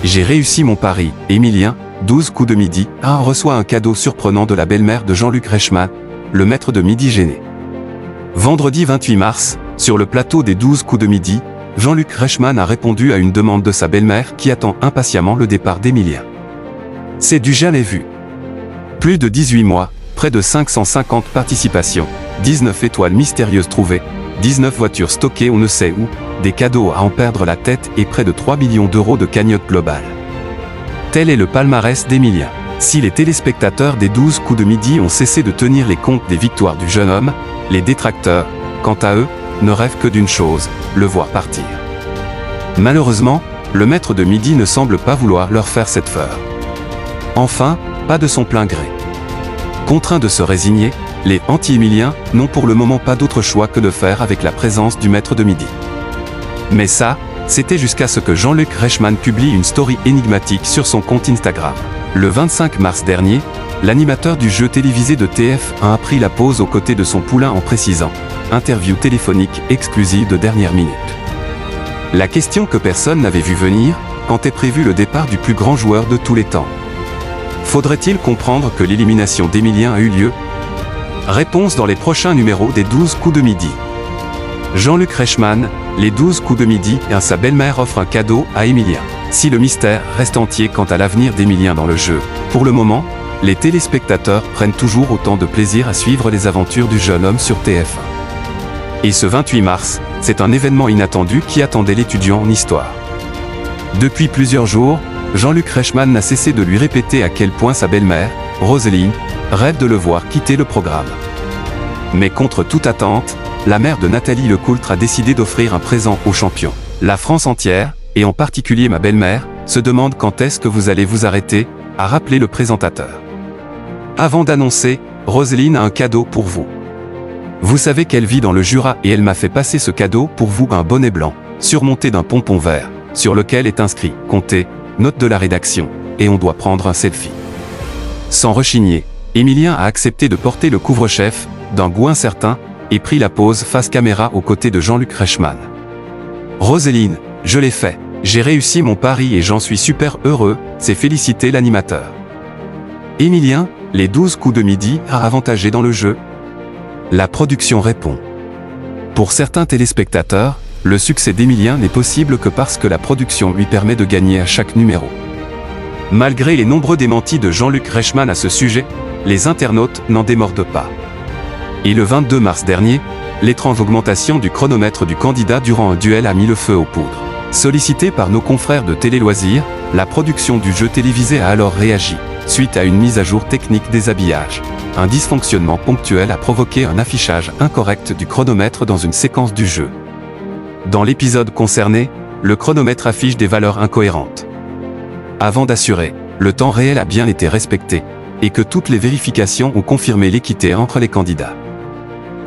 J'ai réussi mon pari. Emilien, 12 coups de midi, reçoit un cadeau surprenant de la belle-mère de Jean-Luc Reichmann, le maître de Midi gêné. Vendredi 28 mars, sur le plateau des 12 coups de midi, Jean-Luc Reichmann a répondu à une demande de sa belle-mère qui attend impatiemment le départ d'Emilien. C'est du jamais vu. Plus de 18 mois, près de 550 participations, 19 étoiles mystérieuses trouvées, 19 voitures stockées on ne sait où, des cadeaux à en perdre la tête et près de 3 millions d'euros de cagnotte globale. Tel est le palmarès d'Emilien. Si les téléspectateurs des 12 coups de midi ont cessé de tenir les comptes des victoires du jeune homme, les détracteurs, quant à eux, ne rêvent que d'une chose, le voir partir. Malheureusement, le maître de Midi ne semble pas vouloir leur faire cette fleur. Enfin, pas de son plein gré. Contraints de se résigner, les anti-émiliens n'ont pour le moment pas d'autre choix que de faire avec la présence du maître de Midi. Mais ça, c'était jusqu'à ce que Jean-Luc Reichmann publie une story énigmatique sur son compte Instagram. Le 25 mars dernier, l'animateur du jeu télévisé de TF1 a pris la pause aux côtés de son poulain en précisant « Interview téléphonique exclusive de dernière minute ». La question que personne n'avait vu venir, quand est prévu le départ du plus grand joueur de tous les temps? Faudrait-il comprendre que l'élimination d'Emilien a eu lieu? Réponse dans les prochains numéros des 12 coups de midi. Jean-Luc Reichmann, les 12 coups de midi et sa belle-mère offrent un cadeau à Emilien. Si le mystère reste entier quant à l'avenir d'Emilien dans le jeu, pour le moment, les téléspectateurs prennent toujours autant de plaisir à suivre les aventures du jeune homme sur TF1. Et ce 28 mars, c'est un événement inattendu qui attendait l'étudiant en histoire. Depuis plusieurs jours, Jean-Luc Reichmann n'a cessé de lui répéter à quel point sa belle-mère, Roselyne, rêve de le voir quitter le programme. Mais contre toute attente, la mère de Nathalie Lecoultre a décidé d'offrir un présent aux champions. La France entière, et en particulier ma belle-mère, se demande quand est-ce que vous allez vous arrêter, a rappelé le présentateur. Avant d'annoncer, Roselyne a un cadeau pour vous. Vous savez qu'elle vit dans le Jura et elle m'a fait passer ce cadeau pour vous, un bonnet blanc, surmonté d'un pompon vert, sur lequel est inscrit « Comptez, note de la rédaction » et on doit prendre un selfie. Sans rechigner, Emilien a accepté de porter le couvre-chef, d'un goût incertain, et pris la pose face caméra aux côtés de Jean-Luc Reichmann. Roselyne, je l'ai fait, j'ai réussi mon pari et j'en suis super heureux, s'est félicité l'animateur. Emilien, les 12 coups de midi a avantagé dans le jeu? La production répond. Pour certains téléspectateurs, le succès d'Emilien n'est possible que parce que la production lui permet de gagner à chaque numéro. Malgré les nombreux démentis de Jean-Luc Reichmann à ce sujet, les internautes n'en démordent pas. Et le 22 mars dernier, l'étrange augmentation du chronomètre du candidat durant un duel a mis le feu aux poudres. Sollicité par nos confrères de Télé Loisirs, la production du jeu télévisé a alors réagi, suite à une mise à jour technique des habillages. Un dysfonctionnement ponctuel a provoqué un affichage incorrect du chronomètre dans une séquence du jeu. Dans l'épisode concerné, le chronomètre affiche des valeurs incohérentes. Avant d'assurer, le temps réel a bien été respecté, et que toutes les vérifications ont confirmé l'équité entre les candidats.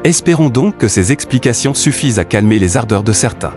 Espérons donc que ces explications suffisent à calmer les ardeurs de certains.